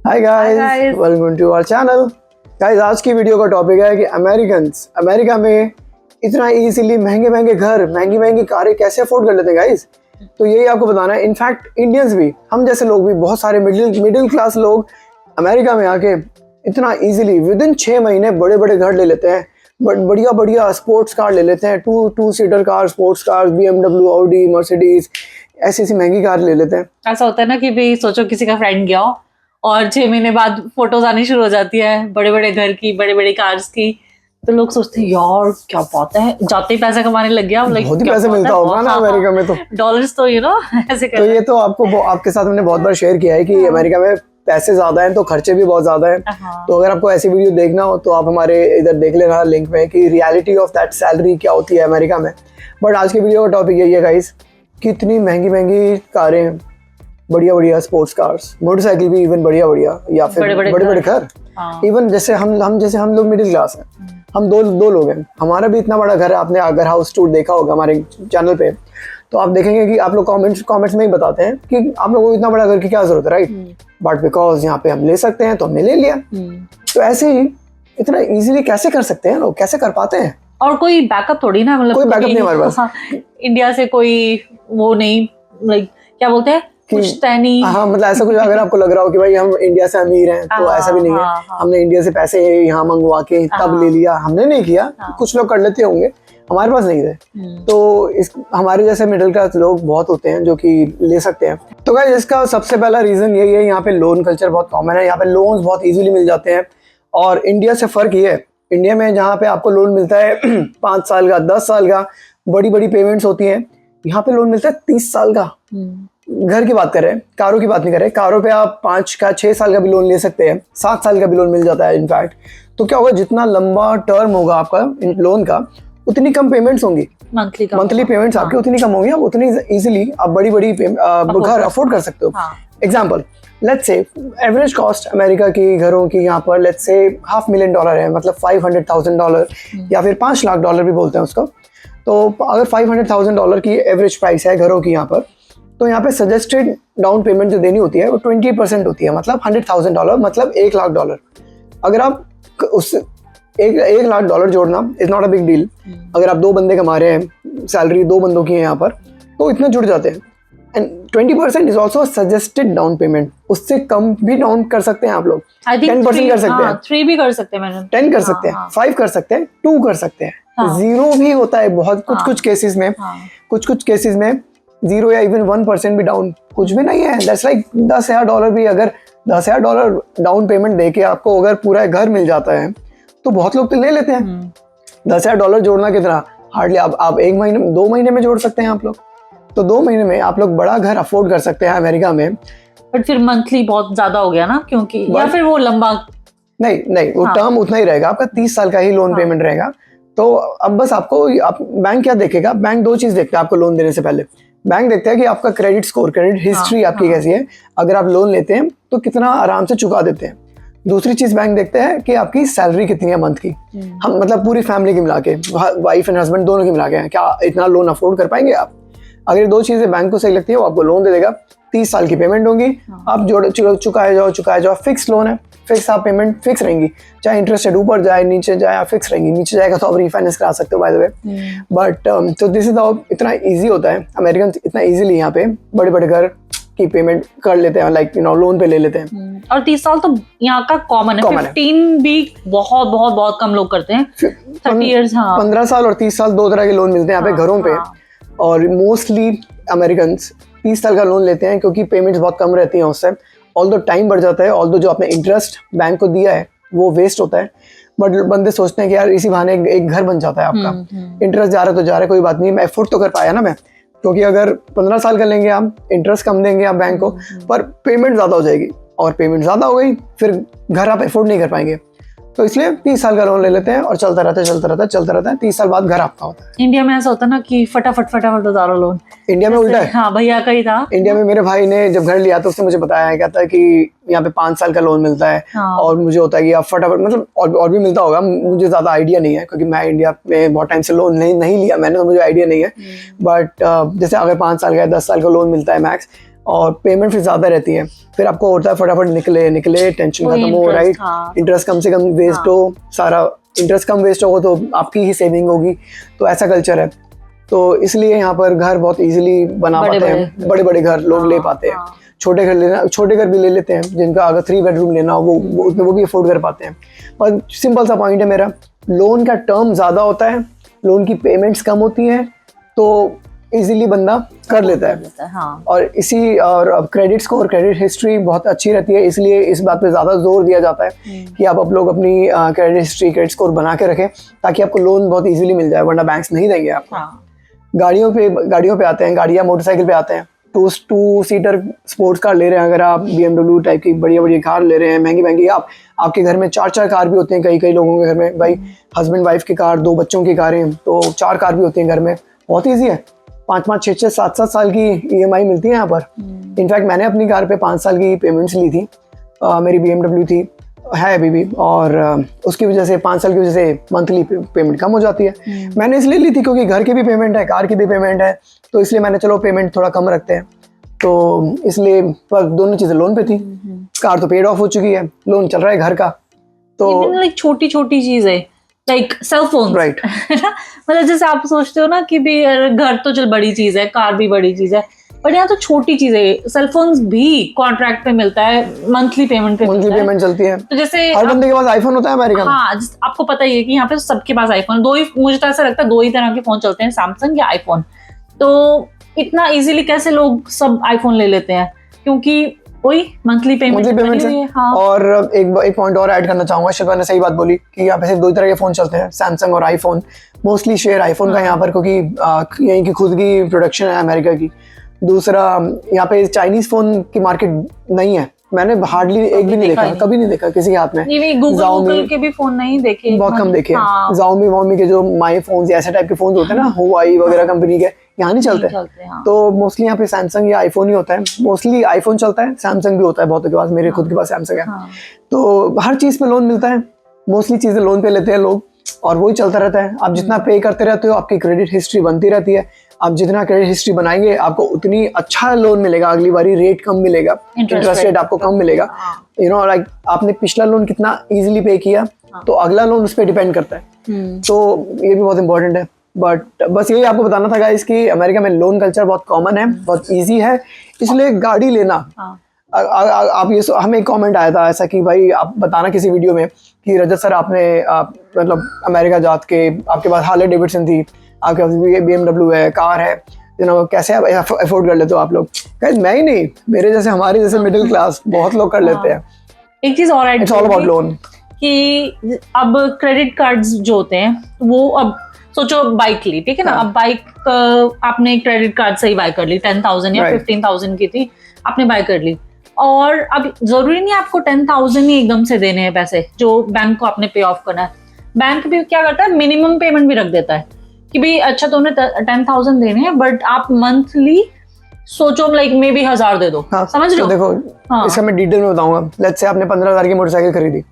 Hi guys, welcome to our channel. Guys, आज की video का टॉपिक है कि अमेरिका में इतना इजीली महंगे महंगे घर, महंगी महंगी कारें कैसे अफोर्ड कर लेते हैं गाइस। तो यही आपको बताना है। इनफैक्ट इंडियंस भी, हम जैसे लोग भी, बहुत सारे मिडिल क्लास लोग अमेरिका में आके इतना इजीली विदिन 6 महीने बड़े बड़े घर ले लेते हैं, बढ़िया बढ़िया स्पोर्ट्स कार ले लेते हैं, two seater car, sports car, BMW, Audi, Mercedes, ऐसी महंगी कार ले लेते हैं। ऐसा होता है ना कि भाई सोचो किसी का फ्रेंड गया हो और 6 महीने बाद फोटोज आनी शुरू हो जाती है बड़े बड़े घर की, बड़े बड़े कार्स की, तो लोग सोचते हैं यार क्या बात है, जाते ही पैसा कमाने लग गया। बहुत ही पैसे मिलता होगा ना अमेरिका में, तो डॉलर्स तो ऐसे तो ये तो आपके साथ हमने बहुत बार शेयर किया है कि अमेरिका में पैसे ज्यादा हैं तो खर्चे भी बहुत ज्यादा हैं। तो अगर आपको ऐसी वीडियो देखना हो तो आप हमारे इधर देख लेना लिंक में कि रियलिटी ऑफ दैट सैलरी क्या होती है अमेरिका में। बट आज की वीडियो का टॉपिक यही है गाइस, कितनी महंगी महंगी कारें, बढ़िया बढ़िया स्पोर्ट्स कार्स, मोटरसाइकिल भी इवन बढ़िया बढ़िया, या फिर बड़े बड़े घर। इवन जैसे हम लोग मिडिल क्लास हैं, हम दो लोग हैं, हमारा भी इतना बड़ा घर है। आपने अगर हाउस टूर देखा होगा हमारे चैनल पे, तो आप देखेंगे कि आप लोग कमेंट्स में ही बताते हैं कि आप लोगों को इतना बड़ा घर की क्या जरूरत है, राइट? बट बिकॉज यहाँ पे हम ले सकते हैं तो हमने ले लिया। तो ऐसे ही इतना इजीली कैसे कर सकते हैं लोग, कैसे कर पाते हैं? और कोई बैकअप थोड़ी ना, मतलब कोई बैकअप नहीं हमारे पास। इंडिया से कोई वो नहीं, लाइक क्या बोलते हैं, कुछ तैनी। हाँ, मतलब ऐसा कुछ अगर आपको लग रहा हो कि भाई हम इंडिया से अमीर हैं, तो ऐसा भी नहीं है। हमने इंडिया से पैसे यहाँ मंगवा के तब ले लिया, हमने नहीं किया। कुछ लोग कर लेते होंगे, हमारे पास नहीं थे। तो हमारे जैसे मिडिल क्लास लोग बहुत होते हैं जो कि ले सकते हैं। तो गाइस, इसका सबसे पहला रीजन यही है, यहाँ पे लोन कल्चर बहुत कॉमन है, यहाँ पे लोन्स बहुत इजीली मिल जाते हैं। और इंडिया से फर्क ये है, इंडिया में जहाँ पे आपको लोन मिलता है 5 साल का, 10 साल का, बड़ी बड़ी पेमेंट्स होती हैं, यहाँ पे लोन मिलता है 30 साल का। घर की बात कर रहे हैं, कारों की बात नहीं कर रहे। कारों पे आप 5 का 6 साल का भी लोन ले सकते हैं, 7 साल का भी लोन मिल जाता है इनफैक्ट। तो क्या होगा, जितना लंबा टर्म होगा आपका लोन का, उतनी कम पेमेंट्स होंगी, मंथली पेमेंट्स आपकी उतनी कम होंगी, आप उतनी इजीली आप बड़ी बड़ी घर अफोर्ड कर सकते हो। Example, let's say average cost America की घरों की यहाँ पर लेट्स से $500,000 है, मतलब $500,000 या फिर $5 लाख भी बोलते हैं उसको। तो अगर $500,000 की एवरेज प्राइस है घरों की यहाँ पर, तो यहाँ पे सजेस्टेड डाउन पेमेंट जो देनी होती है वो 20% होती है, मतलब $100,000, मतलब $1 लाख। अगर आप उस $1 लाख जोड़ना is not a big deal. अगर आप 2 बंदे कमा रहे हैं, सैलरी 2 बंदों की है यहाँ पर, तो इतने जुड़ जाते हैं। And 20% is also suggested down payment. उससे कम भी डाउन कर सकते हैं आप लोग, 10% कर सकते हैं, 3 भी कर सकते हैं, 10 कर सकते हैं, 5 कर सकते हैं, 2 कर सकते हैं, 0 भी होता है बहुत कुछ केसेस में। कुछ केसेस में 0 या इवन 1% भी डाउन कुछ भी नहीं है। दैट्स लाइक $10,000 भी, अगर $10,000 डाउन पेमेंट देके आपको अगर पूरा घर मिल जाता है तो बहुत लोग तो ले लेते हैं। $10,000 जोड़ना कितना, हार्डली आप 1 महीने 2 महीने में जोड़ सकते हैं आप लोग। तो 2 महीने में आप लोग बड़ा घर अफोर्ड कर सकते हैं अमेरिका में। बट फिर मंथली बहुत ज्यादा हो गया ना, क्योंकि या फिर वो लंबा नहीं वो टर्म उतना ही रहेगा आपका, 30 साल का ही लोन पेमेंट रहेगा। तो अब बस बैंक क्या देखेगा, बैंक 2 चीज देखता है आपको लोन देने से पहले। बैंक देखता है कि आपका क्रेडिट स्कोर, क्रेडिट हिस्ट्री आपकी कैसी है, अगर आप लोन लेते हैं तो कितना आराम से चुका देते हैं। दूसरी चीज बैंक देखते हैं कि आपकी सैलरी कितनी है मंथ की। हम मतलब पूरी फैमिली की मिला के, वाइफ एंड हस्बैंड दोनों की मिला के, क्या इतना लोन अफोर्ड कर पाएंगे आप? अगर ये 2 चीजें बैंक को सही लगती है, वो आपको लोन दे देगा। 30 साल की पेमेंट होगी, आप चुकाए जाओ। फिक्स लोन है, फिक्स आप पेमेंट फिक्स रहेंगी, चाहे इंटरेस्ट रेट ऊपर जाए नीचे जाए, आप फिक्स रहेंगी। नीचे जाएगा तो आप रिफाइनेंस करा सकते हो बाय द वे। बट तो दिस इज हाउ इतना इजी होता है। अमेरिकन इतना इजीली यहाँ पे बड़े बड़े घर की पेमेंट कर लेते हैं, लाइक लोन पे ले लेते हैं। और 30 साल तो यहाँ का कॉमन है। 15 भी बहुत बहुत बहुत कम लोग करते हैं। 30 इयर्स, 15 साल और 30 साल 2 तरह के लोन मिलते हैं यहाँ पे घरों पे। और मोस्टली अमेरिकन 30 साल का लोन लेते हैं क्योंकि पेमेंट्स बहुत कम रहती हैं उससे। ऑल्दो टाइम बढ़ जाता है, ऑल्दो जो आपने इंटरेस्ट बैंक को दिया है वो वेस्ट होता है। बट बंदे सोचते हैं कि यार इसी बहाने एक घर बन जाता है आपका। इंटरेस्ट जा रहा है तो जा रहा है, कोई बात नहीं, मैं एफोर्ड तो कर पाया ना मैं। क्योंकि अगर 15 साल का लेंगे आप, इंटरेस्ट कम देंगे आप बैंक को, पर पेमेंट ज़्यादा हो जाएगी, और पेमेंट ज़्यादा हो गई फिर घर आप एफोर्ड नहीं कर पाएंगे। तो इसलिए 30 साल का लोन ले लेते हैं और चलता रहता है। 30 साल बाद घर आपका होता है। इंडिया में ऐसा होता है ना कि फटाफट उतारो लोन। इंडिया में उल्टा है। हाँ, भैया का ही था। इंडिया में मेरे भाई ने जब घर लिया तो उसने मुझे बताया है, कहता है कि यहाँ पे 5 साल का लोन मिलता है। और मुझे होता है कि आप फटाफट, मतलब और भी मिलता होगा, मुझे ज्यादा आइडिया नहीं है क्योंकि मैं इंडिया में बहुत टाइम से लोन नहीं लिया मैंने, तो मुझे आइडिया नहीं है। बट जैसे अगर 5 साल का 10 साल का लोन मिलता है मैक्स, और पेमेंट फिर ज़्यादा रहती है, फिर आपको होता है फटाफट निकले टेंशन खत्म हो, राइट। इंटरेस्ट कम से कम वेस्ट हो, सारा इंटरेस्ट कम वेस्ट होगा तो आपकी ही सेविंग होगी, तो ऐसा कल्चर है। तो इसलिए यहाँ पर घर बहुत इजीली बना पाते हैं, बड़े बड़े घर लोग ले पाते हैं। छोटे घर भी ले लेते हैं, जिनका अगर 3 बेडरूम लेना हो वो भी अफोर्ड कर पाते हैं। पर सिंपल सा पॉइंट है मेरा, लोन का टर्म ज़्यादा होता है, लोन की पेमेंट्स कम होती हैं, तो इजीली बंदा कर लेता है। हाँ। और क्रेडिट स्कोर, क्रेडिट हिस्ट्री बहुत अच्छी रहती है, इसलिए इस बात पे ज़्यादा जोर दिया जाता है कि आप लोग अपनी क्रेडिट हिस्ट्री, क्रेडिट स्कोर बना के रखें, ताकि आपको लोन बहुत इजीली मिल जाए, वरना बैंक्स नहीं देंगे आपको। हाँ। गाड़ियों पे आते हैं, गाड़ियाँ मोटरसाइकिल पे आते हैं। 2 सीटर स्पोर्ट्स कार ले रहे हैं, अगर आप BMW टाइप की बड़ी कार ले रहे हैं, महंगी, आपके घर में 4 कार भी होते हैं, कई लोगों के घर में, भाई हस्बैंड वाइफ की कार, 2 बच्चों की कारें, तो 4 कार भी होती हैं घर में। बहुत ईजी है, 5-5, 6-6, 7-7 साल की EMI मिलती है यहाँ पर। इनफैक्ट मैंने अपनी कार पे 5 साल की पेमेंट्स ली थी, मेरी BMW थी, है अभी भी, और उसकी वजह से 5 साल की वजह से मंथली पेमेंट कम हो जाती है। मैंने इसलिए ली थी क्योंकि घर की भी पेमेंट है, कार की भी पेमेंट है, तो इसलिए मैंने चलो पेमेंट थोड़ा कम रखते हैं, तो इसलिए पर दोनों चीज़ें लोन पे थी। कार तो पेड ऑफ हो चुकी है, लोन चल रहा है घर का। तो लाइक छोटी छोटी चीजें, लाइक सेल फोन, राइट। मतलब जैसे आप सोचते हो ना कि भी घर तो चल बड़ी चीज है, कार भी बड़ी चीज है, पर यहाँ तो छोटी चीजें, सेल फोन्स भी कॉन्ट्रैक्ट पे मिलता है, मंथली पेमेंट चलती है। तो जैसे हर बंदे के पास आईफोन होता है अमेरिका में। हाँ, आपको पता ही है कि यहाँ पे सबके पास आईफोन, मुझे तो ऐसा लगता है 2 ही तरह के फोन चलते हैं, सैमसंग या आईफोन। तो इतना इजीली कैसे लोग सब आईफोन ले लेते हैं? क्योंकि वही मंथली पेमेंट है। हाँ। और एक पॉइंट और ऐड करना चाहूंगा, शिल्पा ने सही बात बोली कि यहाँ पे सिर्फ 2 तरह के फोन चलते हैं, सैमसंग और आईफोन। मोस्टली शेयर आईफोन का यहाँ पर, क्योंकि यहीं की खुद की प्रोडक्शन है अमेरिका की। दूसरा, यहाँ पे चाइनीज फोन की मार्केट नहीं है, मैंने हार्डली एक भी नहीं देखा, कभी नहीं देखा किसी के हाथ में। गूगल के भी फोन नहीं देखे, बहुत कम देखे। Xiaomi वॉमी के जो माई फोन ऐसे टाइप के फोन होते हैं ना, हुआई वगैरह कंपनी के, यहाँ नहीं चलते। तो मोस्टली यहाँ पे सैमसंग या आईफोन ही होता है। मोस्टली आईफोन चलता है, सैमसंग भी होता है बहुतों के पास, मेरे खुद के पास सैमसंग है। तो हर चीज पे लोन मिलता है, मोस्टली चीजें लोन पे लेते हैं लोग, और वही चलता रहता है। आप जितना पे करते रहते हो, आपकी क्रेडिट हिस्ट्री बनती रहती है। आप जितना क्रेडिट हिस्ट्री बनाएंगे, आपको उतनी अच्छा लोन मिलेगा, अगली बारी रेट कम मिलेगा, इंटरेस्ट रेट आपको कम मिलेगा। लाइक आपने पिछला लोन कितना इजीली पे किया, तो अगला लोन उस पर डिपेंड करता है। तो ये भी बहुत इंपॉर्टेंट है। बट बस यही आपको बताना था गाइस कि अमेरिका में लोन कल्चर बहुत कॉमन है, बहुत ईजी है, इसलिए गाड़ी लेना। आप ये हमें एक कमेंट आया था ऐसा कि भाई आप बताना किसी वीडियो में कि रजत सर आपने मतलब अमेरिका जात के, आपके पास हार्ले डेविडसन थी, आपके पास BMW है, कार है, कैसे आप अफोर्ड कर लेते हो आप लोग? गाइस मैं ही नहीं, मेरे जैसे, हमारे जैसे मिडिल क्लास बहुत लोग कर लेते हैं। एक चीज और इट्स ऑल अबाउट लोन, कि अब क्रेडिट कार्ड्स जो होते हैं, वो अब सोचो बाइक ली, ठीक है ना, अब बाइक आपने क्रेडिट कार्ड से ही बाय कर ली, 10,000 या 15,000 की थी, आपने बाय कर ली, और अब जरूरी नहीं आपको 10,000 ही एकदम से देने हैं पैसे जो बैंक को आपने पे ऑफ करना है। बैंक भी क्या करता है, मिनिमम पेमेंट भी रख देता है कि भाई अच्छा तो उन्हें 10,000 देने हैं, बट आप मंथली सोचो लाइक मे बी 1,000 दे दो। समझ रहे हो? देखो, इसका मैं डिटेल में बताऊंगा। लेट्स से आपने 15,000 की मोटरसाइकिल खरीदी,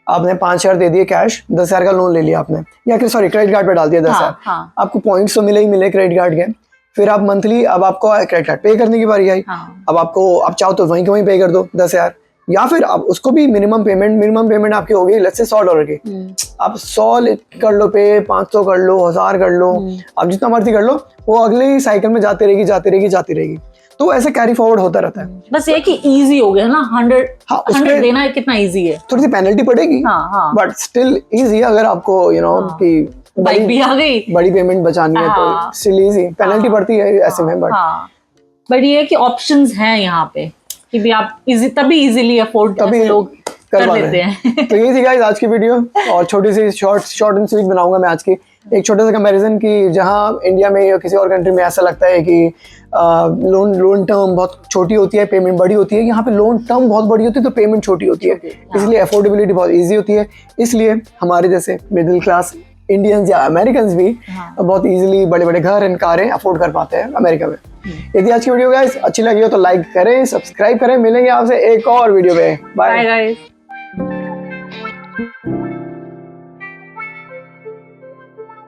आपने 5,000 दे दिए कैश, 10,000 का लोन ले लिया आपने, या फिर सॉरी क्रेडिट कार्ड पे डाल दिया 10,000। आपको पॉइंट्स तो मिले ही मिले क्रेडिट कार्ड के, फिर आप मंथली, अब आपको क्रेडिट कार्ड पे करने की बारी आई। अब आपको, आप चाहो तो वहीं के वहीं पे कर दो 10,000, या फिर आप उसको भी मिनिमम पेमेंट आपकी हो गई लेट्स से $100 की। आप 100 कर लो पे, 500 कर लो, 1,000 कर लो, आप जितना मर्जी कर लो, वो अगले ही साइकिल में जाती रहेगी। तो ऐसे कैरी फॉरवर्ड होता रहता है। बस ये कि इजी हो गया ना, 100 देना है, कितना इजी है। थोड़ी सी पेनल्टी पड़ेगी, बट स्टिल इजी। अगर आपको कि बाइक भी आ गई, बड़ी पेमेंट बचानी है तो स्टिल इजी, पेनल्टी पड़ती है ऐसे में, बट ये कि ऑप्शंस हैं यहाँ पे कि भी आप तभी इजीली अफोर्ड लोग कर लेते हैं। तो ये थी गाइस आज की वीडियो, और छोटी सी शॉर्ट एंड स्वीट बनाऊंगा मैं आज की। एक छोटा सा कंपैरिजन कि जहाँ इंडिया में या किसी और कंट्री में ऐसा लगता है कि लोन टर्म बहुत छोटी होती है, पेमेंट बड़ी होती है, यहाँ पे लोन टर्म बहुत बड़ी होती है तो पेमेंट छोटी होती है। इसलिए अफोर्डेबिलिटी बहुत ईजी होती है, इसलिए हमारे जैसे मिडिल क्लास इंडियंस या अमेरिकन्स भी बहुत इजीली बड़े बड़े घर एंड कारें अफोर्ड कर पाते हैं अमेरिका में। यदि आज की वीडियो गाइस अच्छी लगी हो तो लाइक करें, सब्सक्राइब करें। मिलेंगे आपसे एक और वीडियो पे। Bye guys.